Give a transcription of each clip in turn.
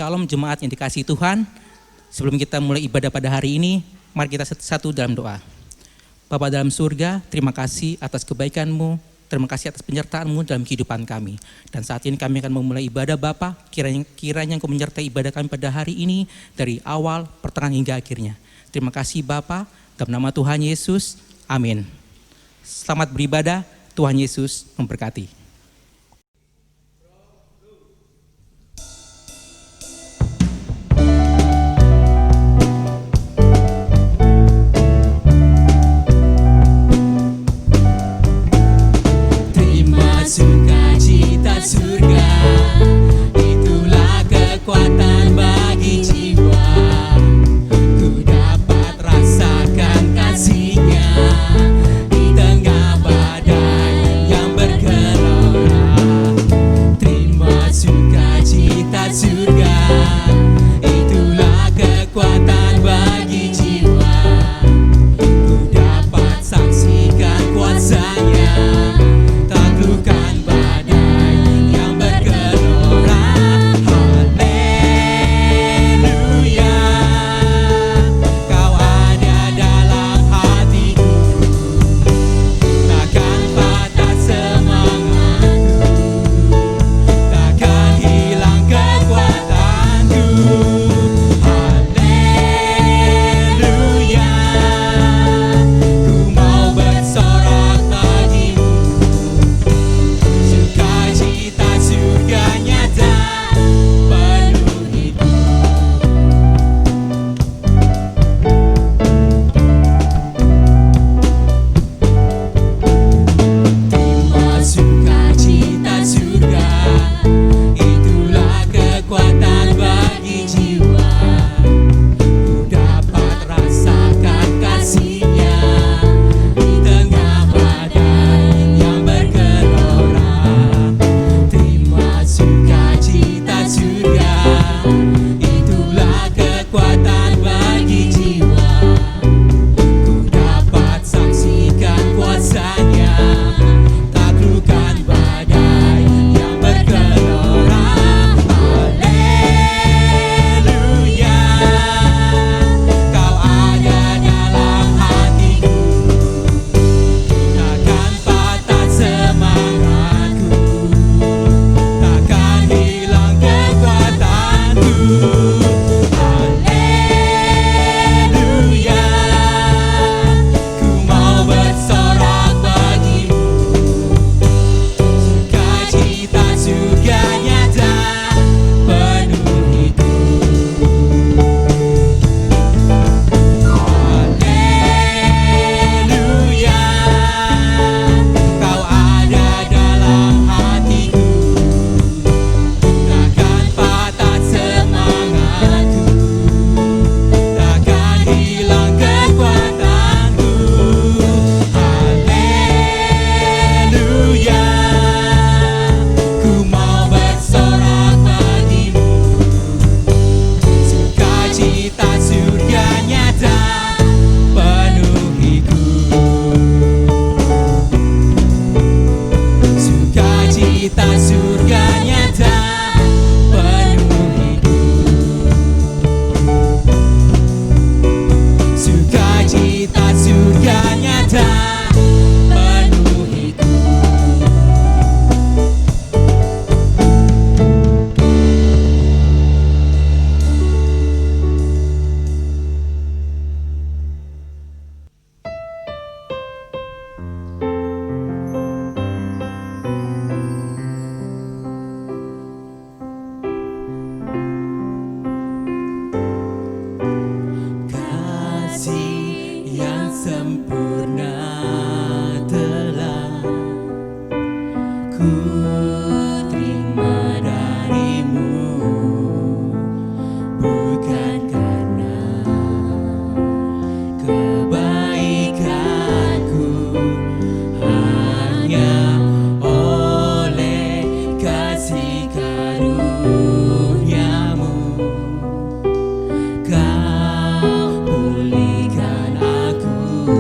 Shalom jemaat yang dikasihi Tuhan. Sebelum kita mulai ibadah pada hari ini, mari kita satu dalam doa. Bapa dalam surga, terima kasih atas kebaikan-Mu, terima kasih atas penyertaan-Mu dalam kehidupan kami. Dan saat ini kami akan memulai ibadah Bapa, kiranya Engkau menyertai ibadah kami pada hari ini dari awal, pertengahan hingga akhirnya. Terima kasih Bapa, dalam nama Tuhan Yesus, amin. Selamat beribadah, Tuhan Yesus memberkati. Sukacita surga, itulah kekuatan bagi jiwa. Ku dapat rasakan kasih-Nya di tengah badai yang bergelora. Terima sukacita surga, itulah kekuatan bagi jiwa. Ku dapat saksikan kuasa-Nya, taklukkan badai yang bergelora. Haleluya, Kau ada dalam hatiku, takkan patah semangatku, takkan hilang kekuatanku. Haleluya, ku mau bersorak bagimu. Sukacita surga nyata penuh hidup. Terima sukacita surga, itulah kekuatan bagi jiwa. Ku dapat rasakan kasih-Nya di tengah badai yang bergelora. Terima sukacita surga, itulah kekuatan bagi jiwa. Ku dapat saksikan kuasa-Nya, taklukkan badai yang bergelora. Haleluya, Kau ada dalam hatiku, takkan patah semangatku, takkan hilang kekuatanku. Haleluya, ku mau bersorak bagimu. Sukacita surga nyata penuh hidup. Haleluya, Kau ada dalam hatiku, takkan patah semangatku, takkan hilang kekuatanku. Haleluya, ku mau bersorak bagimu. Sukacita surga nyata penuh hidup. Sukacita surga nyata penuh hidup. Sukacita surga nyata penuh hidup. Kasih yang sempurna telah ku terima darimu, bukan karena kebaikanku, hanya oleh kasih karunia-Mu. Kau pulihkan aku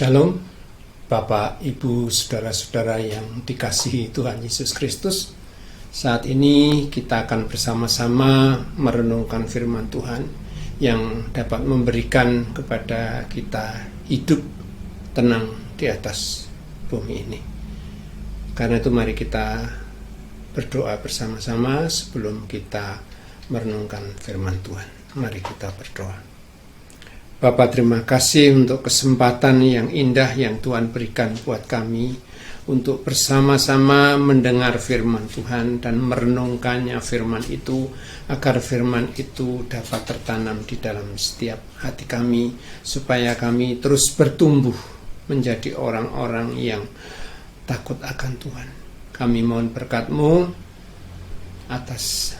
Shalom, Bapak, Ibu, Saudara-saudara yang dikasihi Tuhan Yesus Kristus. Saat ini kita akan bersama-sama merenungkan firman Tuhan yang dapat memberikan kepada kita hidup tenang di atas bumi ini. Karena itu mari kita berdoa bersama-sama sebelum kita merenungkan firman Tuhan. Mari kita berdoa. Bapak, terima kasih untuk kesempatan yang indah yang Tuhan berikan buat kami untuk bersama-sama mendengar firman Tuhan dan merenungkannya firman itu, agar firman itu dapat tertanam di dalam setiap hati kami, supaya kami terus bertumbuh menjadi orang-orang yang takut akan Tuhan. Kami mohon berkat-Mu atas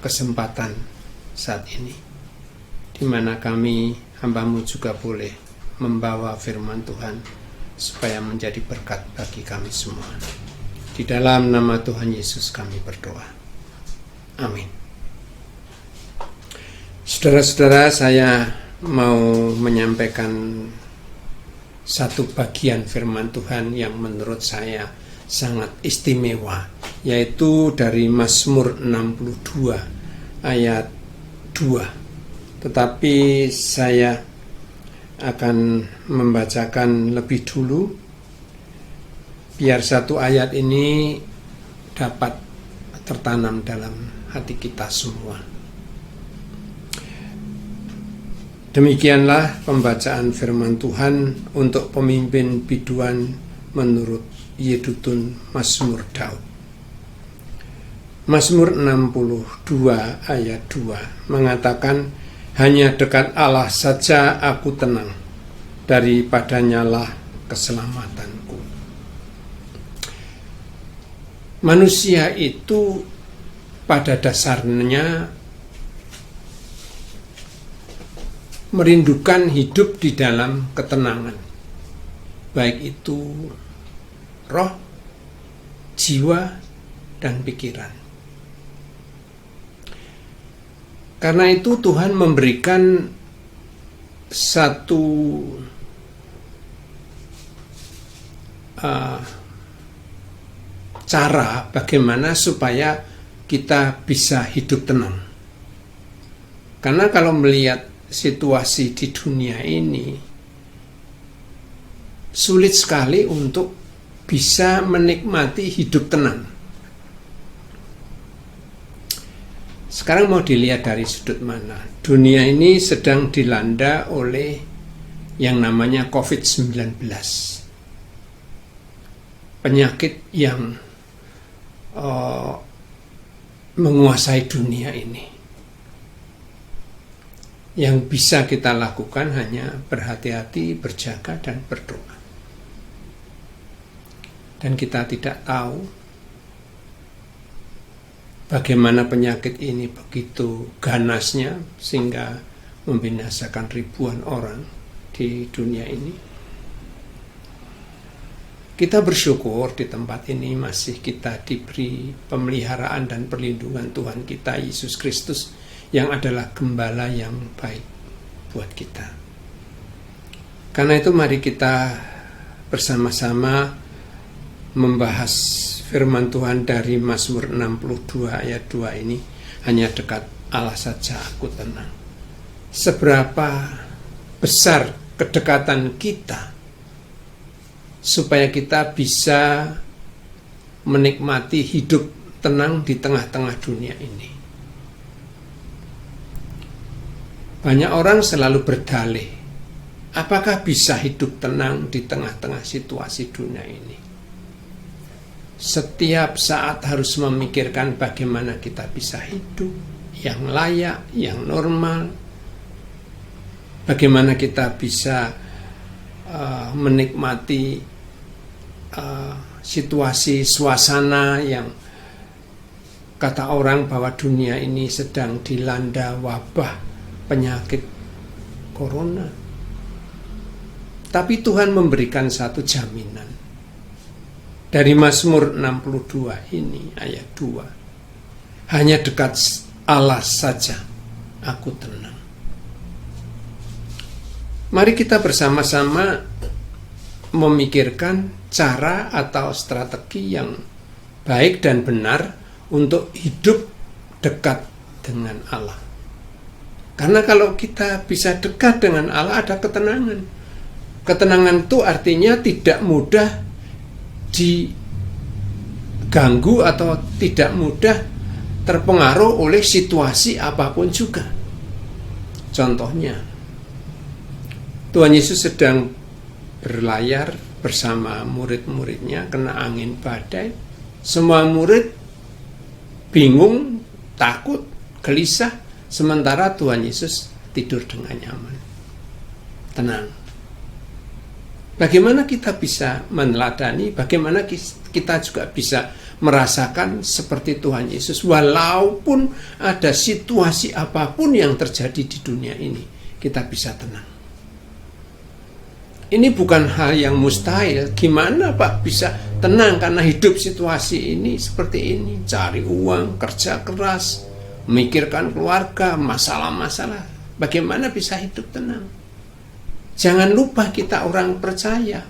kesempatan saat ini, di mana kami hamba-Mu juga boleh membawa firman Tuhan supaya menjadi berkat bagi kami semua. Di dalam nama Tuhan Yesus kami berdoa. Amin. Saudara-saudara, saya mau menyampaikan satu bagian firman Tuhan yang menurut saya sangat istimewa, yaitu dari Mazmur 62 ayat 2. Tetapi saya akan membacakan lebih dulu, biar satu ayat ini dapat tertanam dalam hati kita semua. Demikianlah pembacaan firman Tuhan untuk pemimpin biduan menurut Yedutun Mazmur Daud. Mazmur 62 ayat 2 mengatakan, hanya dekat Allah saja aku tenang, daripadanyalah keselamatanku. Manusia itu pada dasarnya merindukan hidup di dalam ketenangan, baik itu roh, jiwa, dan pikiran. Karena itu Tuhan memberikan satu cara bagaimana supaya kita bisa hidup tenang. Karena kalau melihat situasi di dunia ini, sulit sekali untuk bisa menikmati hidup tenang. Sekarang mau dilihat dari sudut mana. Dunia ini sedang dilanda oleh yang namanya COVID-19. Penyakit yang menguasai dunia ini. Yang bisa kita lakukan hanya berhati-hati, berjaga, dan berdoa. Dan kita tidak tahu bagaimana penyakit ini begitu ganasnya sehingga membinasakan ribuan orang di dunia ini. Kita bersyukur di tempat ini masih kita diberi pemeliharaan dan perlindungan Tuhan kita Yesus Kristus yang adalah gembala yang baik buat kita. Karena itu mari kita bersama-sama membahas firman Tuhan dari Mazmur 62 ayat 2 ini. Hanya dekat Allah saja aku tenang. Seberapa besar kedekatan kita supaya kita bisa menikmati hidup tenang di tengah-tengah dunia ini. Banyak orang selalu berdalih, apakah bisa hidup tenang di tengah-tengah situasi dunia ini? Setiap saat harus memikirkan bagaimana kita bisa hidup yang layak, yang normal. Bagaimana kita bisa menikmati situasi, suasana yang kata orang bahwa dunia ini sedang dilanda wabah penyakit corona. Tapi Tuhan memberikan satu jaminan. Dari Mazmur 62 ini ayat 2. Hanya dekat Allah saja aku tenang. Mari kita bersama-sama memikirkan cara atau strategi yang baik dan benar untuk hidup dekat dengan Allah. Karena kalau kita bisa dekat dengan Allah, ada ketenangan. Ketenangan itu artinya tidak mudah diganggu atau tidak mudah terpengaruh oleh situasi apapun juga. Contohnya, Tuhan Yesus sedang berlayar bersama murid-muridnya, kena angin badai. Semua murid bingung, takut, gelisah, sementara Tuhan Yesus tidur dengan nyaman, tenang. Bagaimana kita bisa meneladani, bagaimana kita juga bisa merasakan seperti Tuhan Yesus walaupun ada situasi apapun yang terjadi di dunia ini, kita bisa tenang. Ini bukan hal yang mustahil. Gimana Pak bisa tenang karena hidup situasi ini seperti ini, cari uang, kerja keras, memikirkan keluarga, masalah-masalah. Bagaimana bisa hidup tenang? Jangan lupa kita orang percaya.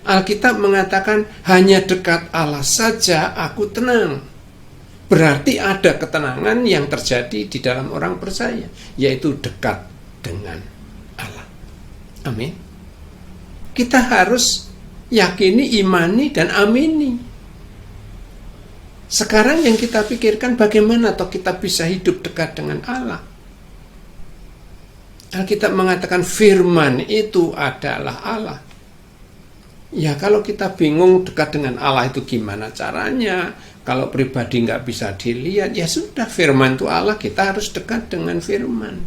Alkitab mengatakan hanya dekat Allah saja aku tenang. Berarti ada ketenangan yang terjadi di dalam orang percaya, yaitu dekat dengan Allah. Amin. Kita harus yakini, imani, dan amini. Sekarang yang kita pikirkan bagaimana toh kita bisa hidup dekat dengan Allah. Alkitab mengatakan firman itu adalah Allah. Ya kalau kita bingung dekat dengan Allah itu gimana caranya, kalau pribadi nggak bisa dilihat, ya sudah, firman itu Allah, kita harus dekat dengan firman.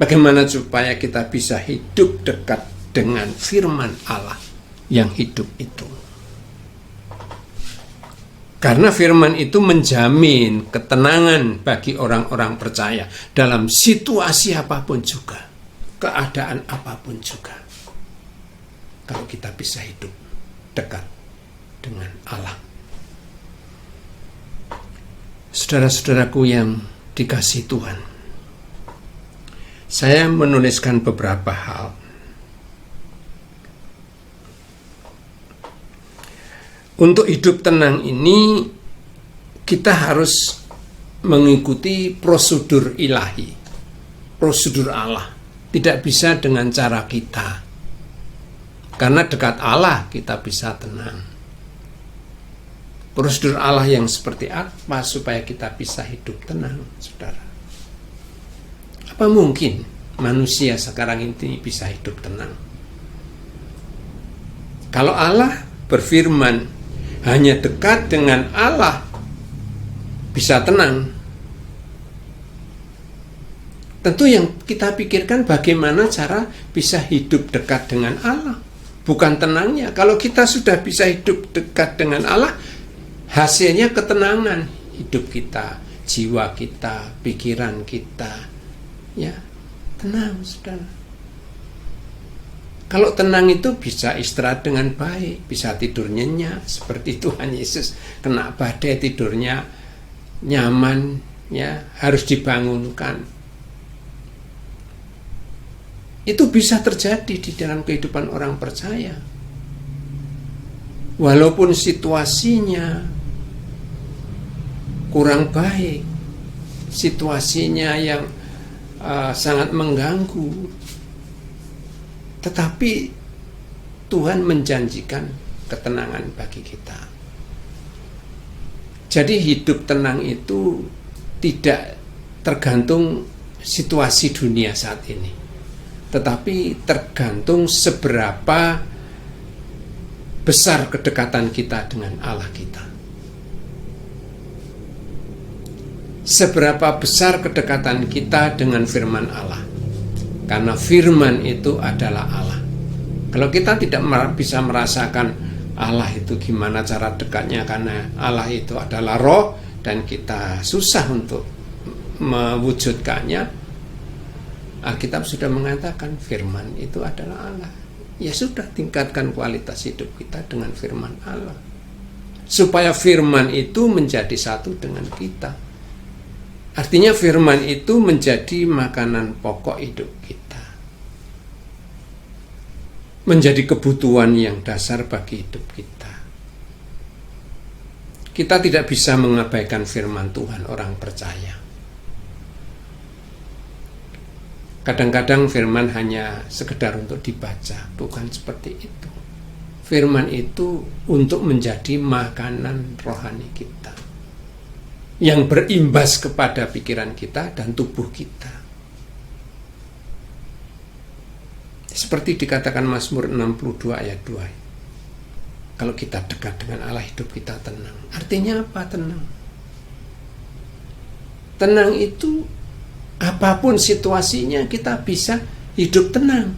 Bagaimana supaya kita bisa hidup dekat dengan firman Allah yang hidup itu? Karena firman itu menjamin ketenangan bagi orang-orang percaya dalam situasi apapun juga, keadaan apapun juga. Kalau kita bisa hidup dekat dengan Allah. Saudara-saudaraku yang dikasihi Tuhan, saya menuliskan beberapa hal. Untuk hidup tenang ini, kita harus mengikuti prosedur ilahi, prosedur Allah. Tidak bisa dengan cara kita. Karena dekat Allah kita bisa tenang. Prosedur Allah yang seperti apa supaya kita bisa hidup tenang, saudara? Apa mungkin manusia sekarang ini bisa hidup tenang? Kalau Allah berfirman, hanya dekat dengan Allah bisa tenang. Tentu yang kita pikirkan bagaimana cara bisa hidup dekat dengan Allah, bukan tenangnya. Kalau kita sudah bisa hidup dekat dengan Allah, hasilnya ketenangan hidup kita, jiwa kita, pikiran kita, ya tenang, saudara. Kalau tenang itu bisa istirahat dengan baik, bisa tidur nyenyak seperti Tuhan Yesus, kena badai tidurnya nyaman, ya harus dibangunkan. Itu bisa terjadi di dalam kehidupan orang percaya. Walaupun situasinya kurang baik, situasinya yang sangat mengganggu, tetapi Tuhan menjanjikan ketenangan bagi kita. Jadi hidup tenang itu tidak tergantung situasi dunia saat ini, tetapi tergantung seberapa besar kedekatan kita dengan Allah kita. Seberapa besar kedekatan kita dengan firman Allah. Karena firman itu adalah Allah. Kalau kita tidak bisa merasakan Allah itu gimana cara dekatnya, karena Allah itu adalah roh dan kita susah untuk mewujudkannya, Alkitab sudah mengatakan firman itu adalah Allah. Ya sudah, tingkatkan kualitas hidup kita dengan firman Allah, supaya firman itu menjadi satu dengan kita. Artinya firman itu menjadi makanan pokok hidup kita. menjadi kebutuhan yang dasar bagi hidup kita. Kita tidak bisa mengabaikan firman Tuhan, orang percaya. Kadang-kadang firman hanya sekedar untuk dibaca, bukan seperti itu. Firman itu untuk menjadi makanan rohani kita, yang berimbas kepada pikiran kita dan tubuh kita. Seperti dikatakan Mazmur 62 ayat 2. Kalau kita dekat dengan Allah, hidup kita tenang. Artinya apa tenang? Tenang itu apapun situasinya kita bisa hidup tenang.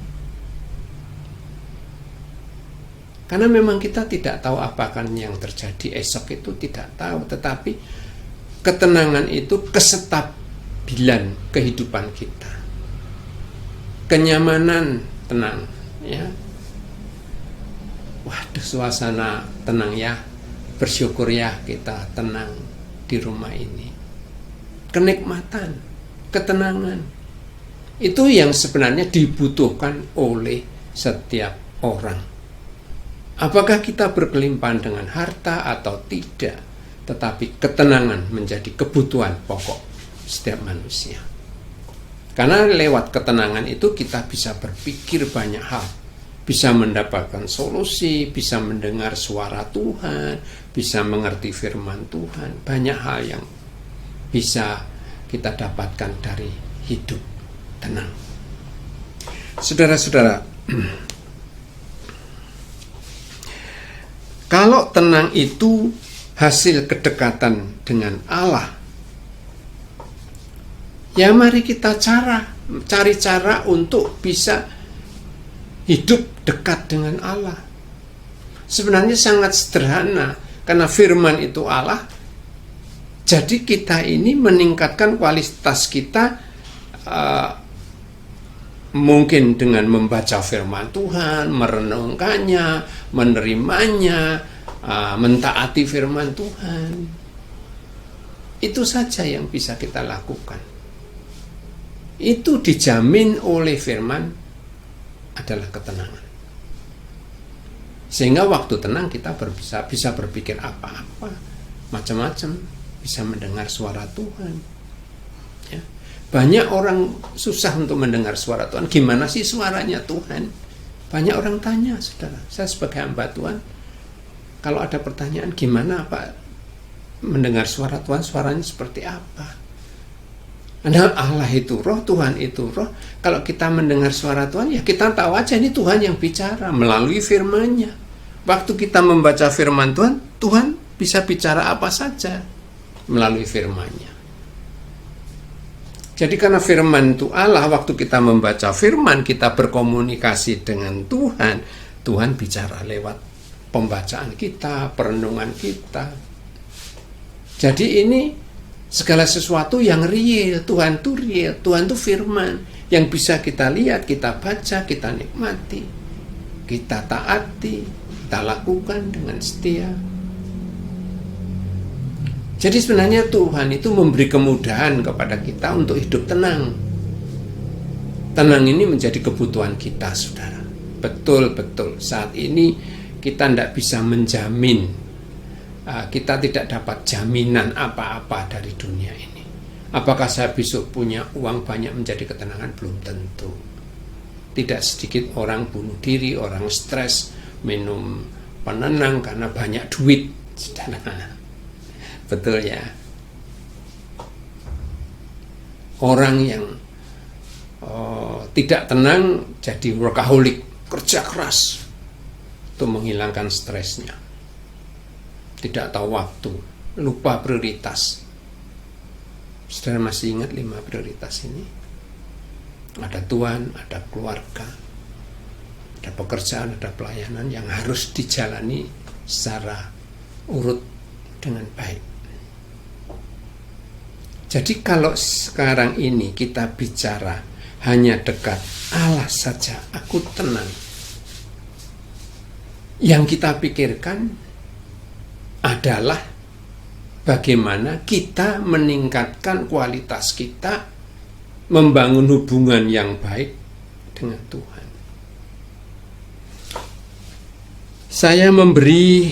Karena memang kita tidak tahu apa akan yang terjadi esok, itu tidak tahu. Tetapi ketenangan itu kesestabilan kehidupan kita. Kenyamanan tenang, ya. Waduh, suasana tenang ya. Bersyukur ya kita tenang di rumah ini. Kenikmatan, ketenangan. Itu yang sebenarnya dibutuhkan oleh setiap orang. Apakah kita berkelimpahan dengan harta atau tidak, tetapi ketenangan menjadi kebutuhan pokok setiap manusia. Karena lewat ketenangan itu kita bisa berpikir banyak hal, bisa mendapatkan solusi, bisa mendengar suara Tuhan, bisa mengerti firman Tuhan. Banyak hal yang bisa kita dapatkan dari hidup tenang. Saudara-saudara, kalau tenang itu hasil kedekatan dengan Allah, ya mari kita cari cara untuk bisa hidup dekat dengan Allah. Sebenarnya sangat sederhana, karena firman itu Allah. Jadi kita ini meningkatkan kualitas kita, mungkin dengan membaca firman Tuhan, merenungkannya, menerimanya, mentaati firman Tuhan. Itu saja yang bisa kita lakukan. Itu dijamin oleh firman adalah ketenangan. Sehingga waktu tenang kita bisa berpikir apa-apa, macam-macam, bisa mendengar suara Tuhan. Ya. Banyak orang susah untuk mendengar suara Tuhan. Gimana sih suaranya Tuhan? Banyak orang tanya, saudara. Saya sebagai hamba Tuhan, kalau ada pertanyaan, gimana Pak mendengar suara Tuhan, suaranya seperti apa? Allah itu roh, Tuhan itu roh. Kalau kita mendengar suara Tuhan, ya kita tahu aja ini Tuhan yang bicara melalui firman-Nya. Waktu kita membaca firman Tuhan, Tuhan bisa bicara apa saja melalui firman-Nya. Jadi karena firman itu Allah, waktu kita membaca firman, kita berkomunikasi dengan Tuhan. Tuhan bicara lewat pembacaan kita, perenungan kita. Jadi ini segala sesuatu yang real. Tuhan itu real, Tuhan itu firman yang bisa kita lihat, kita baca, kita nikmati, kita taati, kita lakukan dengan setia. Jadi sebenarnya Tuhan itu memberi kemudahan kepada kita untuk hidup tenang. Tenang ini menjadi kebutuhan kita, saudara. Betul-betul saat ini kita tidak bisa menjamin, kita tidak dapat jaminan apa-apa dari dunia ini. Apakah saya besok punya uang banyak menjadi ketenangan? Belum tentu. Tidak sedikit orang bunuh diri, orang stres, minum penenang karena banyak duit, saudara. Betul ya. Orang yang tidak tenang jadi workaholic, kerja keras untuk menghilangkan stresnya. Tidak tahu waktu, lupa prioritas. Saudara masih ingat 5 prioritas ini? Ada Tuhan, ada keluarga, ada pekerjaan, ada pelayanan yang harus dijalani secara urut dengan baik. Jadi kalau sekarang ini kita bicara hanya dekat Allah saja, aku tenang. Yang kita pikirkan adalah bagaimana kita meningkatkan kualitas kita, membangun hubungan yang baik dengan Tuhan. Saya memberi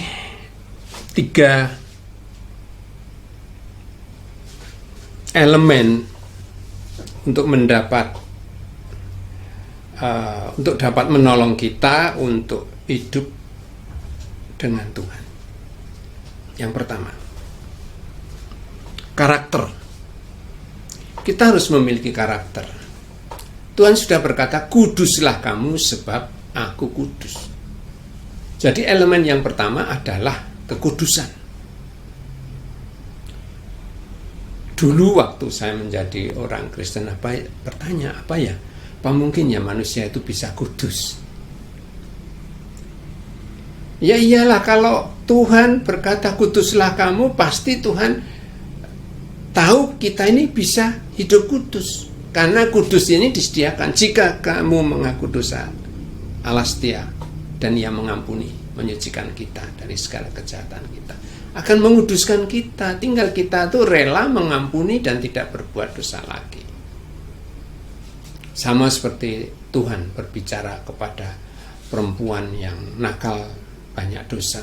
3 elemen untuk dapat menolong kita untuk hidup dengan Tuhan. Yang pertama, karakter. Kita harus memiliki karakter. Tuhan sudah berkata, kuduslah kamu sebab aku kudus. Jadi elemen yang pertama adalah kekudusan. Dulu waktu saya menjadi orang Kristen, bertanya apa ya? Apa mungkin ya manusia itu bisa kudus? Ya iyalah, kalau Tuhan berkata kuduslah kamu, pasti Tuhan tahu kita ini bisa hidup kudus. Karena kudus ini disediakan. Jika kamu mengaku dosa, Allah setia dan Ia mengampuni, menyucikan kita dari segala kejahatan kita, akan menguduskan kita. Tinggal kita tuh rela mengampuni dan tidak berbuat dosa lagi. Sama seperti Tuhan berbicara kepada perempuan yang nakal, banyak dosa,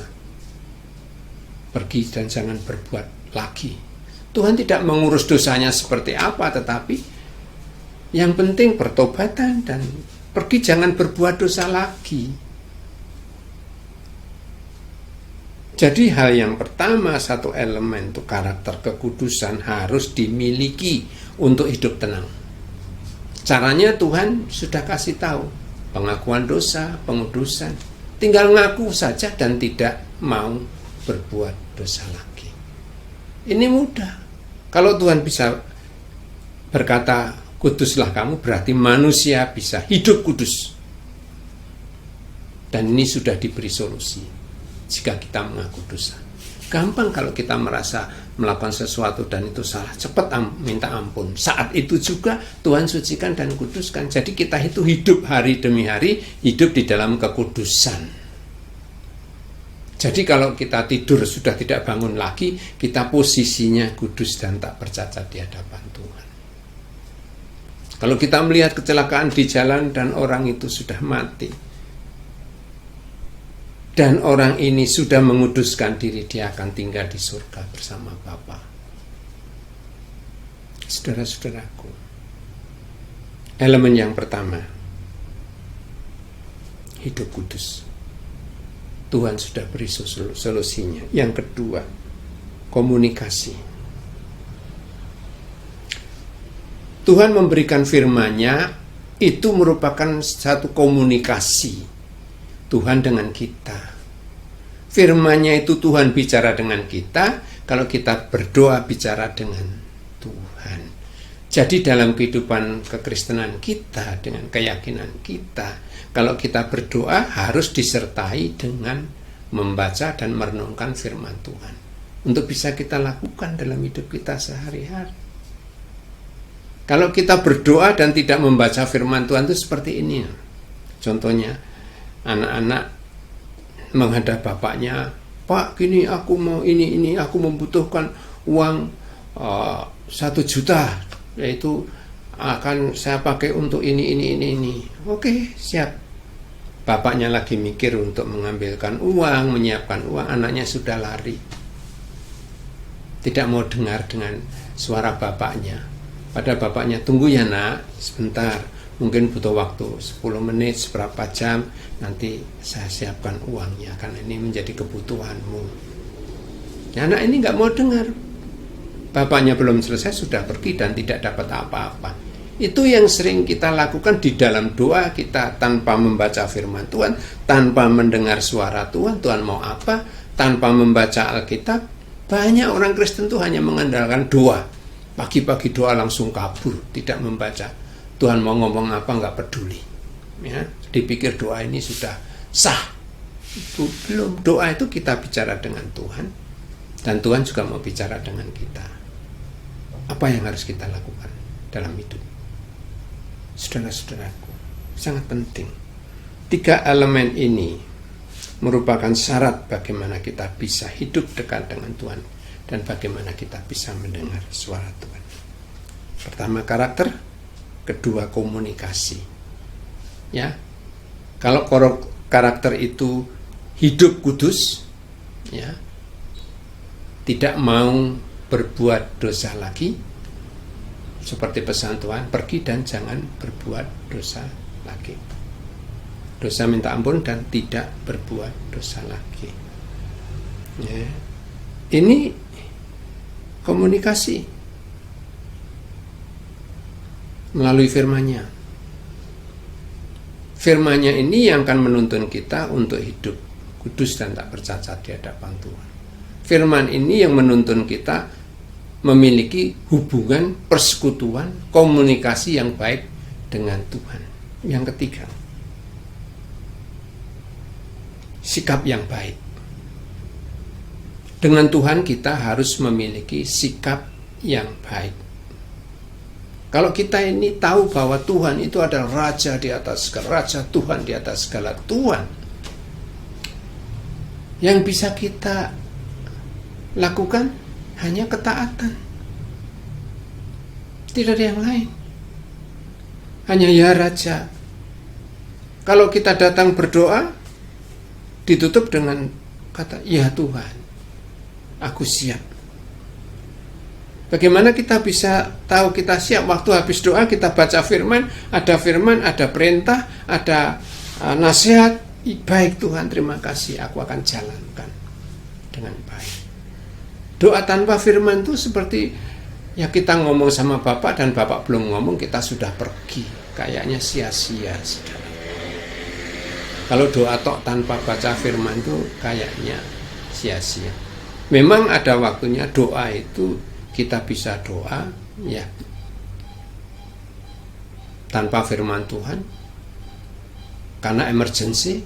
pergi dan jangan berbuat lagi. Tuhan tidak mengurus dosanya seperti apa, tetapi yang penting pertobatan dan pergi, jangan berbuat dosa lagi. Jadi hal yang pertama, satu elemen itu karakter kekudusan harus dimiliki untuk hidup tenang. Caranya Tuhan sudah kasih tahu, pengakuan dosa, pengudusan. Tinggal ngaku saja dan tidak mau berbuat dosa lagi. Ini mudah. Kalau Tuhan bisa berkata, kuduslah kamu, berarti manusia bisa hidup kudus. Dan ini sudah diberi solusi jika kita mengaku dosa. Gampang kalau kita merasa melakukan sesuatu dan itu salah, cepat minta ampun. Saat itu juga Tuhan sucikan dan kuduskan. Jadi kita itu hidup hari demi hari, hidup di dalam kekudusan. Jadi kalau kita tidur sudah tidak bangun lagi, kita posisinya kudus dan tak bercacat di hadapan Tuhan. Kalau kita melihat kecelakaan di jalan dan orang itu sudah mati, dan orang ini sudah menguduskan diri, dia akan tinggal di surga bersama Bapa. Saudara-saudaraku, elemen yang pertama, hidup kudus. Tuhan sudah beri solusinya. Yang kedua, komunikasi. Tuhan memberikan firman-Nya, itu merupakan satu komunikasi Tuhan dengan kita. Firman-Nya itu Tuhan bicara dengan kita, kalau kita berdoa bicara dengan Tuhan. Jadi dalam kehidupan kekristenan kita, dengan keyakinan kita, kalau kita berdoa harus disertai dengan membaca dan merenungkan firman Tuhan. Untuk bisa kita lakukan dalam hidup kita sehari-hari. Kalau kita berdoa dan tidak membaca firman Tuhan itu seperti ini. Contohnya, anak-anak menghadap bapaknya, Pak, gini aku mau ini, aku membutuhkan uang 1 juta, yaitu akan saya pakai untuk ini. Oke, siap. Bapaknya lagi mikir untuk mengambilkan uang, menyiapkan uang, anaknya sudah lari. Tidak mau dengar dengan suara bapaknya. Padahal bapaknya, tunggu ya nak, sebentar. Mungkin butuh waktu 10 menit, seberapa jam, nanti saya siapkan uangnya, karena ini menjadi kebutuhanmu. Ya, anak ini nggak mau dengar. Bapaknya belum selesai, sudah pergi dan tidak dapat apa-apa. Itu yang sering kita lakukan di dalam doa kita, tanpa membaca firman Tuhan, tanpa mendengar suara Tuhan, Tuhan mau apa, tanpa membaca Alkitab. Banyak orang Kristen itu hanya mengandalkan doa. Pagi-pagi doa langsung kabur, tidak membaca. Tuhan mau ngomong apa, nggak peduli. Ya, dipikir doa ini sudah sah. Itu belum. Doa itu kita bicara dengan Tuhan, dan Tuhan juga mau bicara dengan kita. Apa yang harus kita lakukan dalam hidup? Saudara-saudaraku, sangat penting. 3 elemen ini merupakan syarat bagaimana kita bisa hidup dekat dengan Tuhan dan bagaimana kita bisa mendengar suara Tuhan. Pertama, karakter. Kedua, komunikasi. Ya, kalau karakter itu hidup kudus, ya, tidak mau berbuat dosa lagi, seperti pesan Tuhan, pergi dan jangan berbuat dosa lagi. Dosa minta ampun dan tidak berbuat dosa lagi. Ya. Ini komunikasi melalui firman-Nya. Firman-Nya ini yang akan menuntun kita untuk hidup kudus dan tak bercacat di hadapan Tuhan. Firman ini yang menuntun kita memiliki hubungan persekutuan, komunikasi yang baik dengan Tuhan. Yang ketiga, sikap yang baik. Dengan Tuhan kita harus memiliki sikap yang baik. Kalau kita ini tahu bahwa Tuhan itu adalah Raja di atas segala Raja, Tuhan di atas segala Tuhan, yang bisa kita lakukan hanya ketaatan, tidak ada yang lain. Hanya ya Raja. Kalau kita datang berdoa, ditutup dengan kata ya Tuhan, aku siap. Bagaimana kita bisa tahu kita siap? Waktu habis doa kita baca firman, ada perintah, ada nasihat. Baik Tuhan, terima kasih, aku akan jalankan dengan baik. Doa tanpa firman itu seperti ya kita ngomong sama Bapak dan Bapak belum ngomong, kita sudah pergi. Kayaknya sia-sia, saudara. Kalau doa tok tanpa baca firman itu kayaknya sia-sia. Memang ada waktunya doa itu kita bisa doa ya tanpa firman Tuhan karena emergency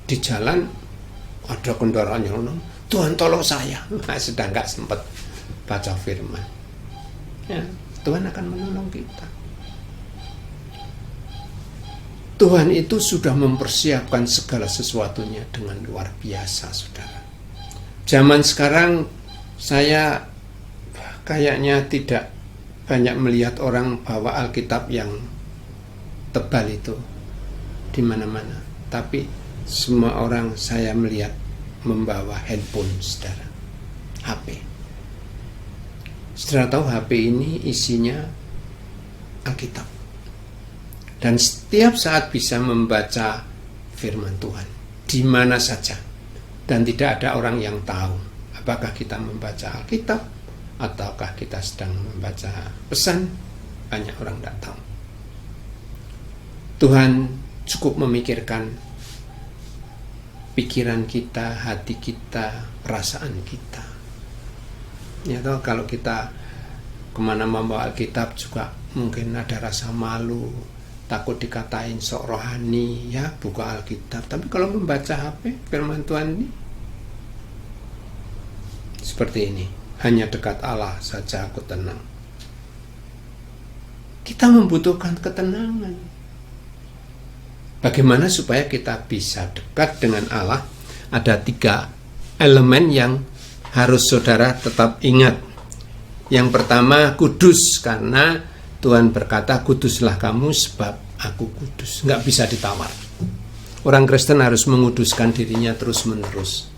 di jalan ada kendaraan yang Tuhan tolong saya, sedang nggak sempat baca firman ya, Tuhan akan menolong kita. Tuhan itu sudah mempersiapkan segala sesuatunya dengan luar biasa, saudara. Zaman sekarang saya kayaknya tidak banyak melihat orang bawa Alkitab yang tebal itu di mana-mana. Tapi semua orang saya melihat membawa handphone, saudara, HP. Saudara tahu HP ini isinya Alkitab. Dan setiap saat bisa membaca firman Tuhan di mana saja. Dan tidak ada orang yang tahu apakah kita membaca Alkitab ataukah kita sedang membaca pesan. Banyak orang tidak tahu. Tuhan cukup memikirkan pikiran kita, hati kita, perasaan kita. Ya toh, kalau kita kemana membawa Alkitab juga mungkin ada rasa malu, takut dikatain sok rohani, ya buka Alkitab. Tapi kalau membaca HP, firman Tuhan ini seperti ini. Hanya dekat Allah saja aku tenang. Kita membutuhkan ketenangan. Bagaimana supaya kita bisa dekat dengan Allah? Ada 3 elemen yang harus saudara tetap ingat. Yang pertama, kudus, karena Tuhan berkata, kuduslah kamu sebab aku kudus. Nggak bisa ditawar. Orang Kristen harus menguduskan dirinya terus-menerus.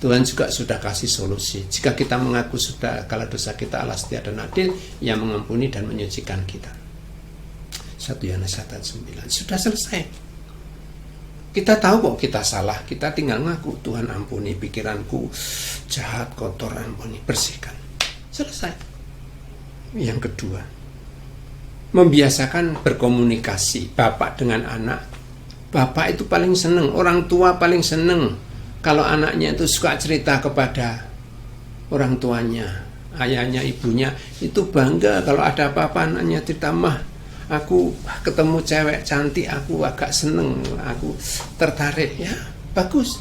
Tuhan juga sudah kasih solusi. Jika kita mengaku sudah kalau dosa kita, Allah setia dan adil, yang mengampuni dan menyucikan kita. 1 Yohanes 1:9. Sudah selesai. Kita tahu kok kita salah, kita tinggal ngaku, Tuhan ampuni pikiranku jahat, kotor, ampuni, bersihkan. Selesai. Yang kedua, membiasakan berkomunikasi bapak dengan anak. Bapak itu paling seneng, orang tua paling seneng kalau anaknya itu suka cerita kepada orang tuanya, ayahnya, ibunya. Itu bangga kalau ada apa-apa anaknya cerita, mah aku ketemu cewek cantik, aku agak seneng, aku tertarik. Ya bagus,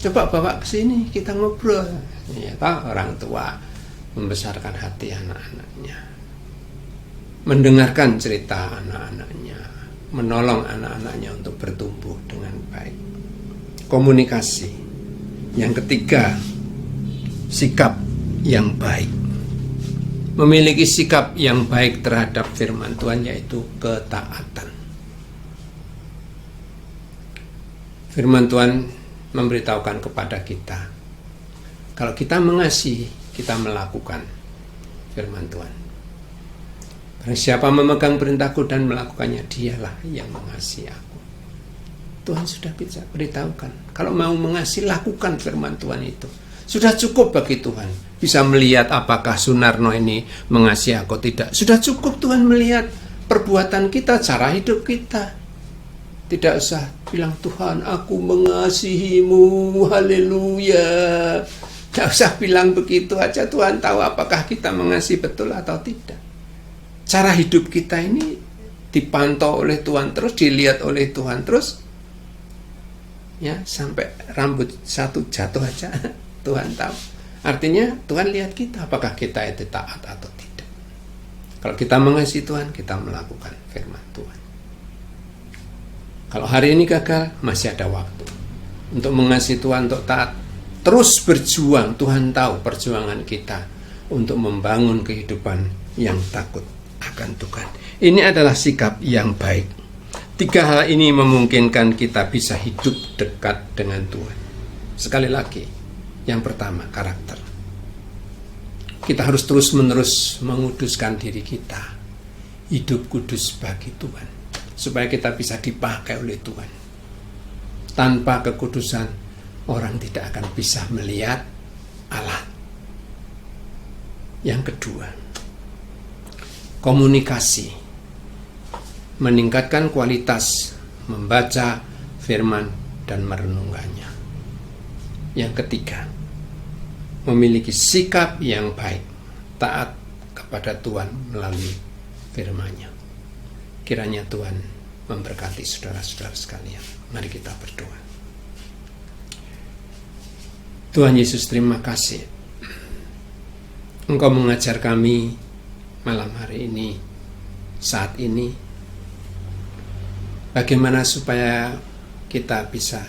coba bawa ke sini kita ngobrol. Ya toh, orang tua membesarkan hati anak-anaknya, mendengarkan cerita anak-anaknya, menolong anak-anaknya untuk bertumbuh dengan baik. Komunikasi. Yang ketiga, sikap yang baik. Memiliki sikap yang baik terhadap firman Tuhan, yaitu ketaatan. Firman Tuhan memberitahukan kepada kita, kalau kita mengasihi, kita melakukan firman Tuhan. Barang siapa memegang perintahku dan melakukannya, dialah yang mengasihi aku. Tuhan sudah bisa beritahukan, kalau mau mengasihi, lakukan firman Tuhan itu. Sudah cukup bagi Tuhan. Bisa melihat apakah Sunarno ini mengasihi aku tidak. Sudah cukup Tuhan melihat perbuatan kita, cara hidup kita. Tidak usah bilang, Tuhan aku mengasihimu, haleluya. Tidak usah bilang begitu aja. Tuhan tahu apakah kita mengasihi betul atau tidak. Cara hidup kita ini dipantau oleh Tuhan terus, dilihat oleh Tuhan terus, ya, sampai rambut satu jatuh aja Tuhan tahu. Artinya Tuhan lihat kita, apakah kita itu taat atau tidak. Kalau kita mengasihi Tuhan, kita melakukan firman Tuhan. Kalau hari ini gagal, masih ada waktu untuk mengasihi Tuhan, untuk taat. Terus berjuang. Tuhan tahu perjuangan kita untuk membangun kehidupan yang takut akan Tuhan. Ini adalah sikap yang baik. 3 hal ini memungkinkan kita bisa hidup dekat dengan Tuhan. Sekali lagi, yang pertama, karakter. Kita harus terus-menerus menguduskan diri kita. Hidup kudus bagi Tuhan, supaya kita bisa dipakai oleh Tuhan. Tanpa kekudusan, orang tidak akan bisa melihat Allah. Yang kedua, komunikasi. Meningkatkan kualitas membaca firman dan merenungkannya. Yang ketiga, memiliki sikap yang baik, taat kepada Tuhan melalui firman-Nya. Kiranya Tuhan memberkati saudara-saudara sekalian. Mari kita berdoa. Tuhan Yesus, terima kasih. Engkau mengajar kami malam hari ini, saat ini, bagaimana supaya kita bisa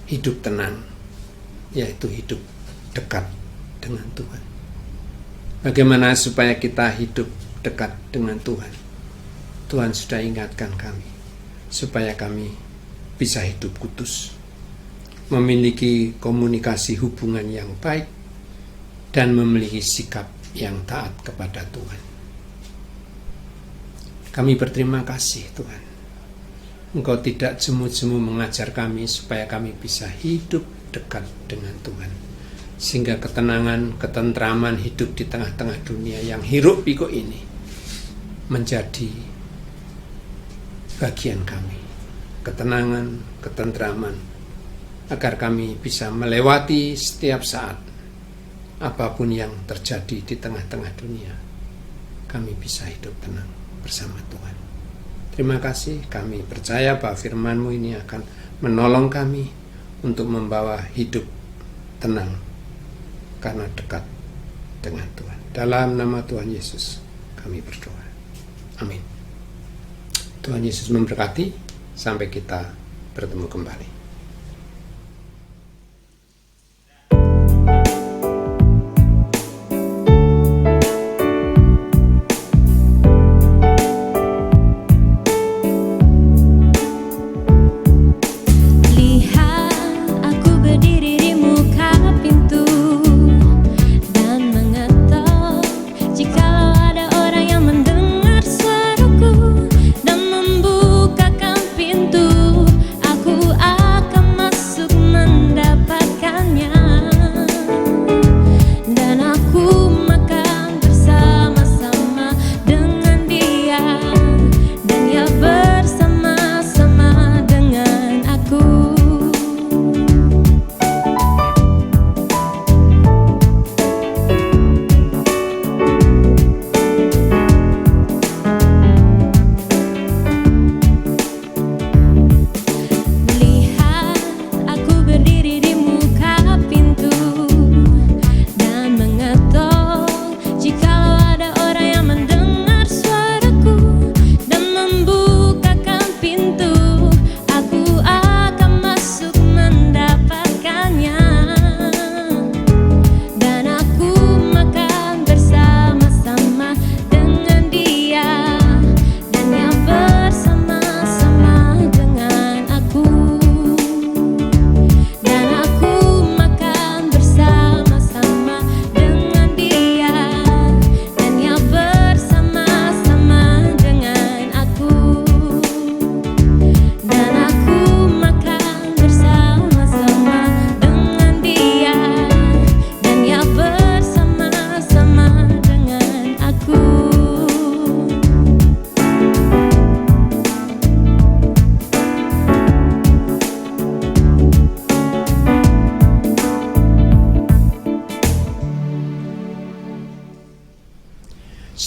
hidup tenang, yaitu hidup dekat dengan Tuhan. Bagaimana supaya kita hidup dekat dengan Tuhan. Tuhan sudah ingatkan kami, supaya kami bisa hidup kudus, memiliki komunikasi hubungan yang baik, dan memiliki sikap yang taat kepada Tuhan. Kami berterima kasih Tuhan. Engkau tidak jemu-jemu mengajar kami supaya kami bisa hidup dekat dengan Tuhan. Sehingga ketenangan, ketentraman hidup di tengah-tengah dunia yang hiruk pikuk ini menjadi bagian kami. Ketenangan, ketentraman, agar kami bisa melewati setiap saat apapun yang terjadi di tengah-tengah dunia. Kami bisa hidup tenang bersama Tuhan. Terima kasih, kami percaya bahwa firman-Mu ini akan menolong kami untuk membawa hidup tenang karena dekat dengan Tuhan. Dalam nama Tuhan Yesus kami berdoa. Amin. Tuhan Yesus memberkati. Sampai kita bertemu kembali. Aku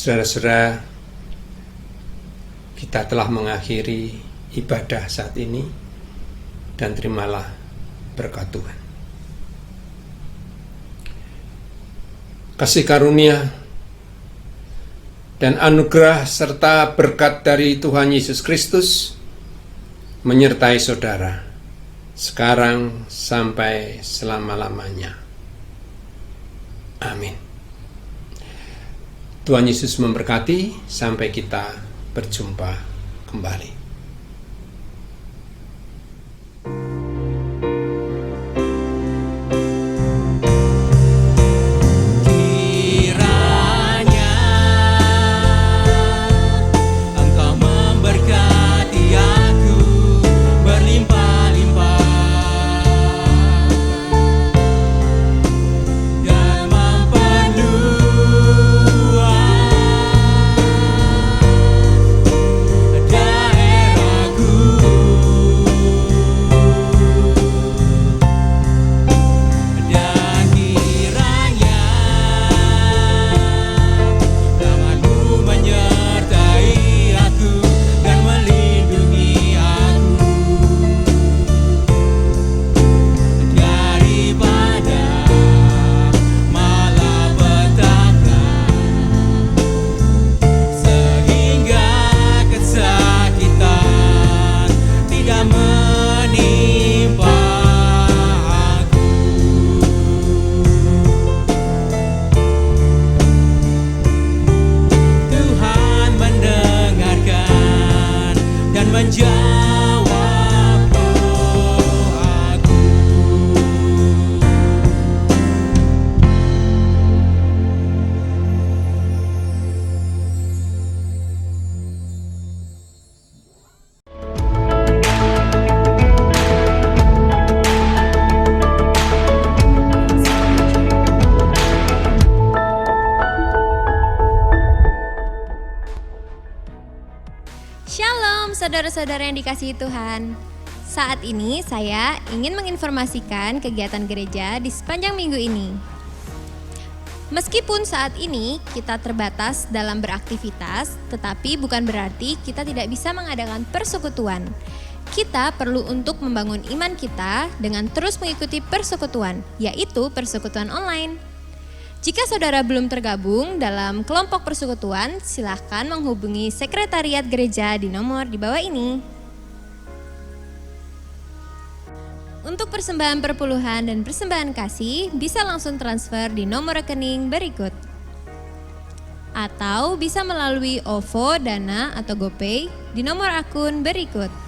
Saudara-saudara, kita telah mengakhiri ibadah saat ini, dan terimalah berkat Tuhan. Kasih karunia dan anugerah serta berkat dari Tuhan Yesus Kristus menyertai saudara sekarang sampai selama-lamanya. Amin. Tuhan Yesus memberkati. Sampai kita berjumpa kembali. Shalom saudara-saudara yang dikasihi Tuhan. Saat ini saya ingin menginformasikan kegiatan gereja di sepanjang minggu ini. Meskipun saat ini kita terbatas dalam beraktivitas, tetapi bukan berarti kita tidak bisa mengadakan persekutuan. Kita perlu untuk membangun iman kita dengan terus mengikuti persekutuan, yaitu persekutuan online. Jika saudara belum tergabung dalam kelompok persekutuan, silahkan menghubungi sekretariat gereja di nomor di bawah ini. Untuk persembahan perpuluhan dan persembahan kasih, bisa langsung transfer di nomor rekening berikut. Atau bisa melalui OVO, Dana, atau GoPay di nomor akun berikut.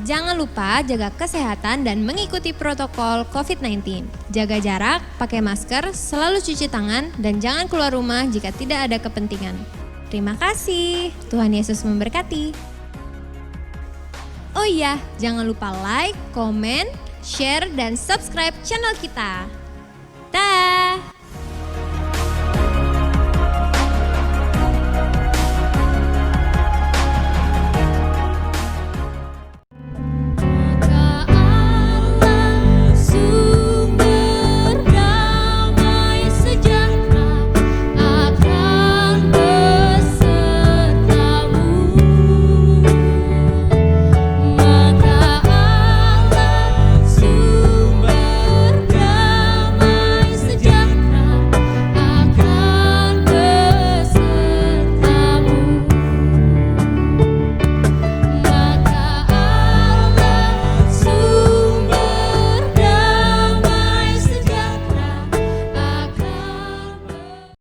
Jangan lupa jaga kesehatan dan mengikuti protokol COVID-19. Jaga jarak, pakai masker, selalu cuci tangan, dan jangan keluar rumah jika tidak ada kepentingan. Terima kasih. Tuhan Yesus memberkati. Oh iya, jangan lupa like, komen, share, dan subscribe channel kita. Dah.